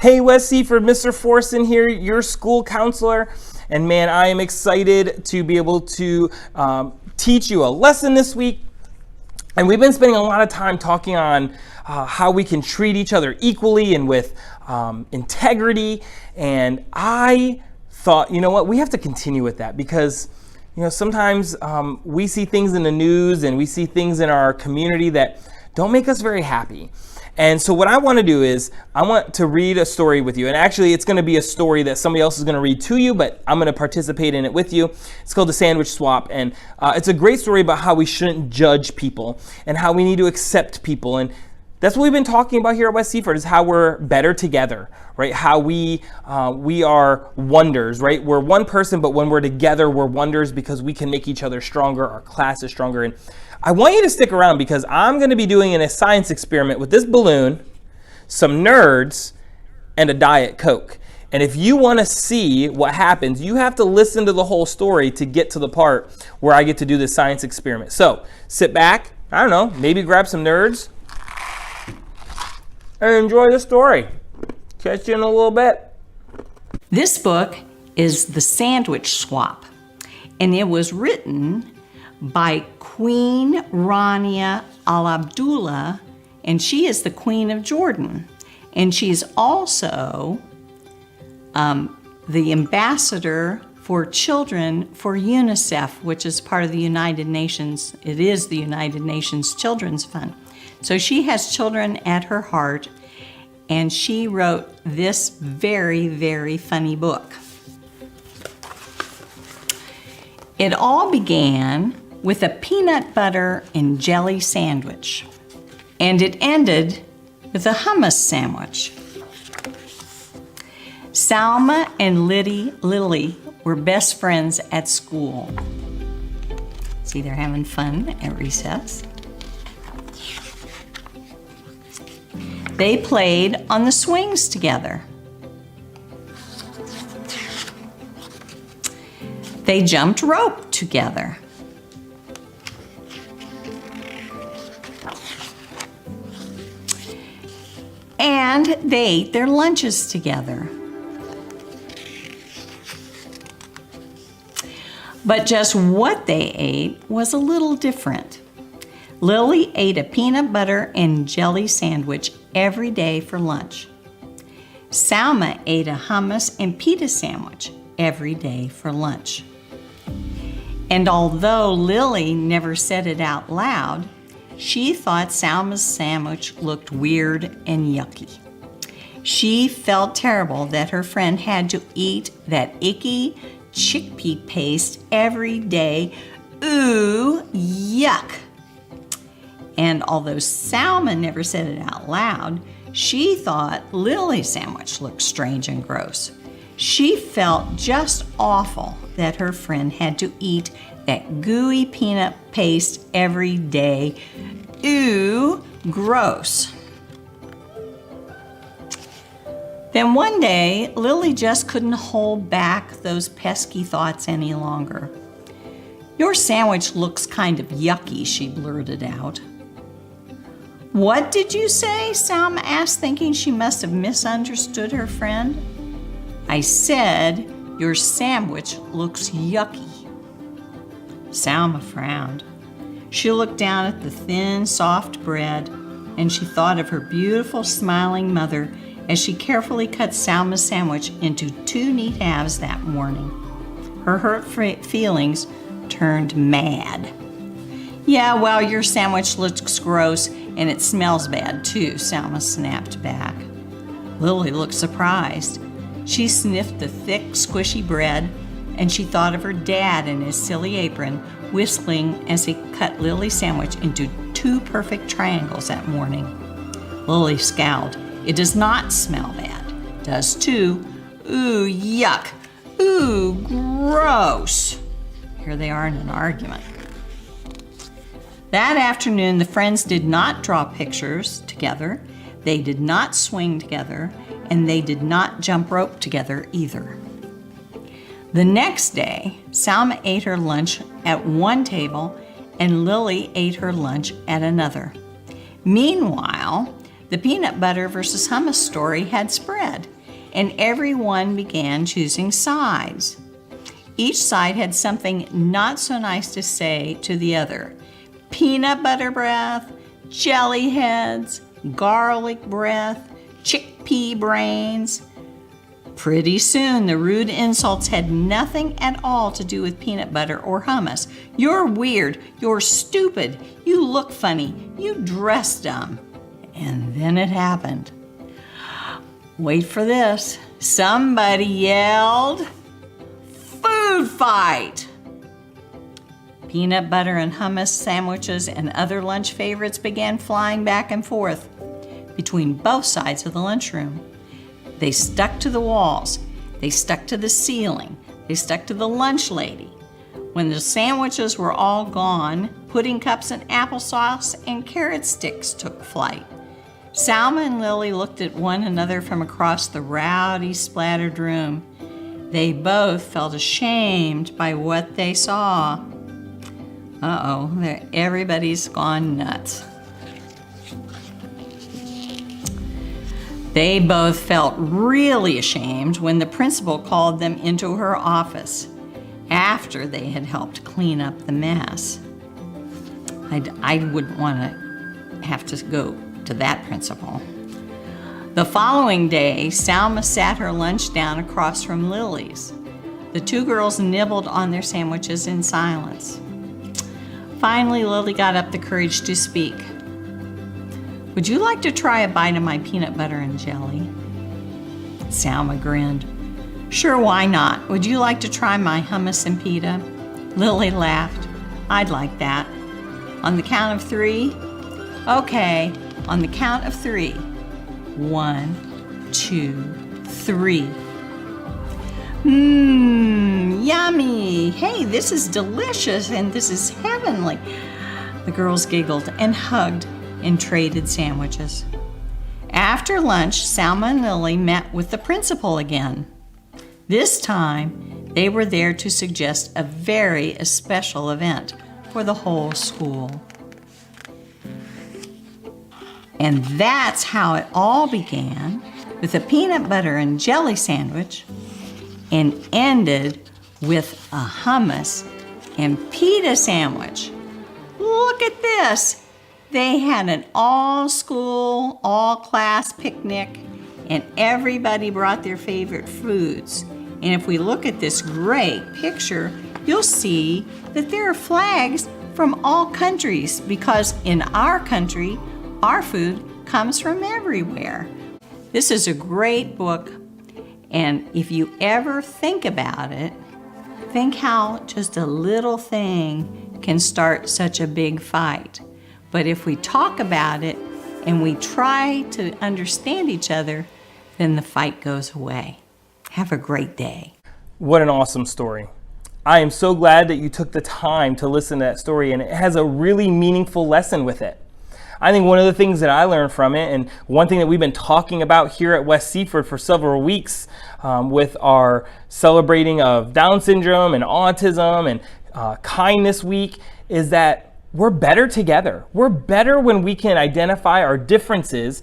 Hey Wes Seaford, Mr. Forson here, your school counselor. And man, I am excited to be able to teach you a lesson this week. And we've been spending a lot of time talking on how we can treat each other equally and with integrity. And I thought, you know what, we have to continue with that because sometimes we see things in the news and we see things in our community that don't make us very happy. And so what I want to do is I want to read a story with you. And actually, it's going to be a story that somebody else is going to read to you, but I'm going to participate in it with you. It's called The Sandwich Swap. And it's a great story about how we shouldn't judge people and how we need to accept people. And that's what we've been talking about here at West Seaford, is how we're better together, right? How we are wonders, right? We're one person, but when we're together, we're wonders because we can make each other stronger. Our class is stronger. And I want you to stick around because I'm going to be doing a science experiment with this balloon, some nerds, and a Diet Coke. And if you want to see what happens, you have to listen to the whole story to get to the part where I get to do this science experiment. So sit back, I don't know, maybe grab some nerds, and enjoy the story. Catch you in a little bit. This book is The Sandwich Swap, and it was written by Queen Rania Al Abdullah, and she is the Queen of Jordan. And she's also the ambassador for children for UNICEF, which is part of the United Nations. It is the United Nations Children's Fund. So she has children at her heart, and she wrote this very, very funny book. It all began with a peanut butter and jelly sandwich, and it ended with a hummus sandwich. Salma and Lily were best friends at school. See, they're having fun at recess. They played on the swings together. They jumped rope together. And they ate their lunches together. But just what they ate was a little different. Lily ate a peanut butter and jelly sandwich every day for lunch. Salma ate a hummus and pita sandwich every day for lunch. And although Lily never said it out loud, she thought Salma's sandwich looked weird and yucky. She felt terrible that her friend had to eat that icky chickpea paste every day. Ooh, yuck! And although Salma never said it out loud, she thought Lily's sandwich looked strange and gross. She felt just awful that her friend had to eat that gooey peanut paste every day. Ooh, gross. Then one day, Lily just couldn't hold back those pesky thoughts any longer. "Your sandwich looks kind of yucky," she blurted out. "What did you say?" Salma asked, thinking she must have misunderstood her friend. "I said, your sandwich looks yucky." Salma frowned. She looked down at the thin, soft bread, and she thought of her beautiful, smiling mother as she carefully cut Salma's sandwich into 2 neat halves that morning. Her hurt feelings turned mad. "Yeah, well, your sandwich looks gross, and it smells bad, too," Salma snapped back. Lily looked surprised. She sniffed the thick, squishy bread, and she thought of her dad in his silly apron, whistling as he cut Lily's sandwich into 2 perfect triangles that morning. Lily scowled. "It does not smell bad." "Does too." "Ooh, yuck." "Ooh, gross." Here they are in an argument. That afternoon, the friends did not draw pictures together, they did not swing together, and they did not jump rope together either. The next day, Salma ate her lunch at one table and Lily ate her lunch at another. Meanwhile, the peanut butter versus hummus story had spread, and everyone began choosing sides. Each side had something not so nice to say to the other. Peanut butter breath, jelly heads, garlic breath, chickpea brains. Pretty soon, the rude insults had nothing at all to do with peanut butter or hummus. You're weird. You're stupid. You look funny. You dress dumb. And then it happened. Wait for this. Somebody yelled, "Food fight!" Peanut butter and hummus sandwiches and other lunch favorites began flying back and forth between both sides of the lunchroom. They stuck to the walls. They stuck to the ceiling. They stuck to the lunch lady. When the sandwiches were all gone, pudding cups and applesauce and carrot sticks took flight. Salma and Lily looked at one another from across the rowdy, splattered room. They both felt ashamed by what they saw. Everybody's gone nuts. They both felt really ashamed when the principal called them into her office after they had helped clean up the mess. I wouldn't want to have to go to that principal. The following day, Salma sat her lunch down across from Lily's. The two girls nibbled on their sandwiches in silence. Finally, Lily got up the courage to speak. "Would you like to try a bite of my peanut butter and jelly?" Salma grinned. "Sure, why not? Would you like to try my hummus and pita?" Lily laughed. "I'd like that." "On the count of 3? Okay, on the count of 3. 1, 2, 3. Yummy! Hey, this is delicious and this is heavenly." The girls giggled and hugged and traded sandwiches. After lunch, Salma and Lily met with the principal again. This time, they were there to suggest a very special event for the whole school. And that's how it all began, with a peanut butter and jelly sandwich, and ended with a hummus and pita sandwich. Look at this! They had an all-school, all-class picnic, and everybody brought their favorite foods. And if we look at this great picture, you'll see that there are flags from all countries, because in our country, our food comes from everywhere. This is a great book, and if you ever think about it, think how just a little thing can start such a big fight. But if we talk about it and we try to understand each other, then the fight goes away. Have a great day. What an awesome story. I am so glad that you took the time to listen to that story, and it has a really meaningful lesson with it. I think one of the things that I learned from it, and one thing that we've been talking about here at West Seaford for several weeks with our celebrating of Down syndrome and autism and kindness week, is that we're better together. We're better when we can identify our differences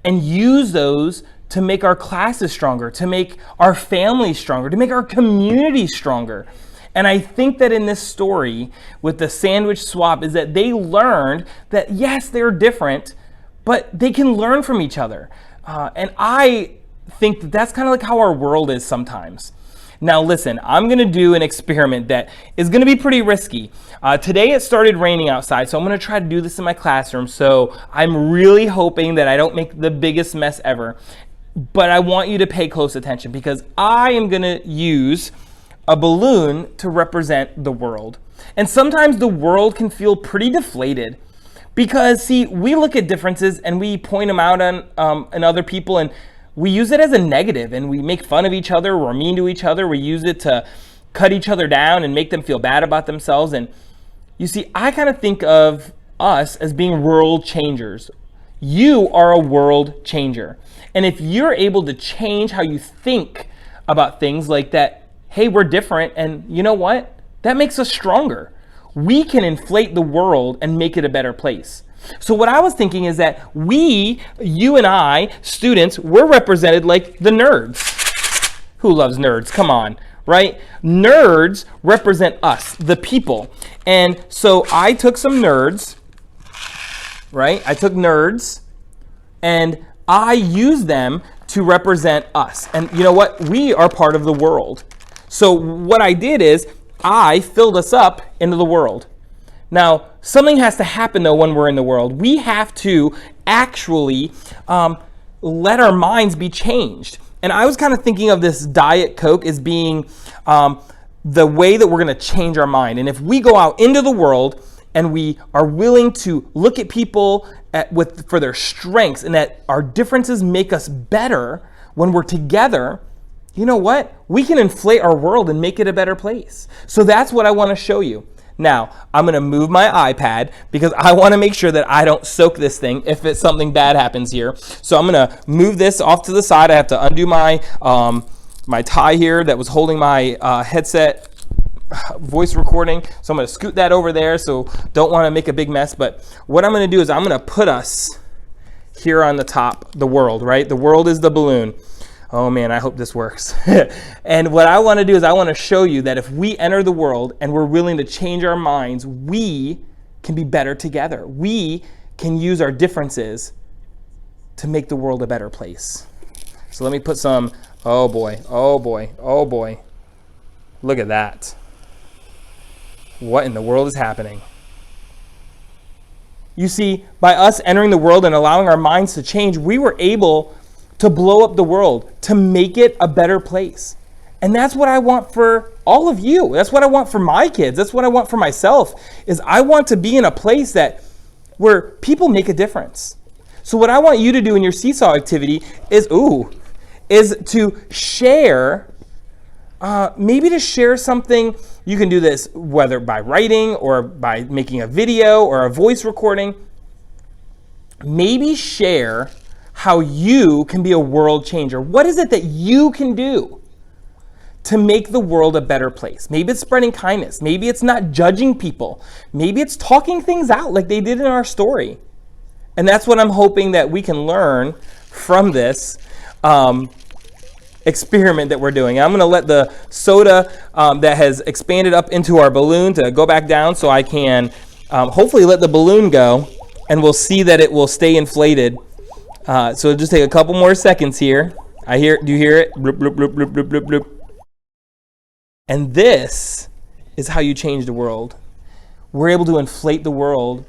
and use those to make our classes stronger, to make our families stronger, to make our community stronger. And I think that in this story with the sandwich swap is that they learned that yes, they're different, but they can learn from each other. And I think that that's kind of like how our world is sometimes. Now listen, I'm gonna do an experiment that is gonna be pretty risky. Today it started raining outside, so I'm gonna try to do this in my classroom. So I'm really hoping that I don't make the biggest mess ever. But I want you to pay close attention, because I am gonna use a balloon to represent the world. And sometimes the world can feel pretty deflated because, see, we look at differences and we point them out on other people, and we use it as a negative, and we make fun of each other, we're mean to each other, we use it to cut each other down and make them feel bad about themselves. And you see, I kind of think of us as being world changers. You are a world changer. And if you're able to change how you think about things like that, hey, we're different, and you know what? That makes us stronger. we can inflate the world and make it a better place. So what I was thinking is that you and I, students, we're represented like the nerds. Who loves nerds? Come on, right? Nerds represent us, the people. And so I took some nerds, right? I took nerds and I used them to represent us. And you know what? We are part of the world. So what I did is I filled us up into the world. Now, something has to happen though when we're in the world. We have to actually let our minds be changed. And I was kind of thinking of this Diet Coke as being the way that we're going to change our mind. And if we go out into the world and we are willing to look at people for their strengths and that our differences make us better when we're together, you know what? We can inflate our world and make it a better place. So that's what I want to show you. Now, I'm going to move my iPad because I want to make sure that I don't soak this thing if something bad happens here. So I'm going to move this off to the side. I have to undo my tie here that was holding my headset voice recording. So I'm going to scoot that over there, so don't want to make a big mess. But what I'm going to do is I'm going to put us here on the top, the world, right? The world is the balloon. Oh man, I hope this works. And what I want to do is I want to show you that if we enter the world and we're willing to change our minds, we can be better together. We can use our differences to make the world a better place. So let me put some, oh boy, oh boy, oh boy. Look at that. What in the world is happening? You see, by us entering the world and allowing our minds to change, we were able to blow up the world, to make it a better place. And that's what I want for all of you. That's what I want for my kids. That's what I want for myself, is I want to be in a place where people make a difference. So what I want you to do in your seesaw activity is to share, maybe to share something. You can do this whether by writing or by making a video or a voice recording. Maybe share how you can be a world changer. What is it that you can do to make the world a better place? Maybe it's spreading kindness. Maybe it's not judging people. Maybe it's talking things out like they did in our story. And that's what I'm hoping that we can learn from this experiment that we're doing. I'm going to let the soda that has expanded up into our balloon to go back down so I can hopefully let the balloon go, and we'll see that it will stay inflated. So it'll just take a couple more seconds here. Do you hear it? Bloop, bloop, bloop, bloop, bloop, bloop, bloop. And this is how you change the world. We're able to inflate the world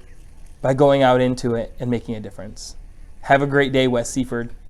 by going out into it and making a difference. Have a great day, West Seaford.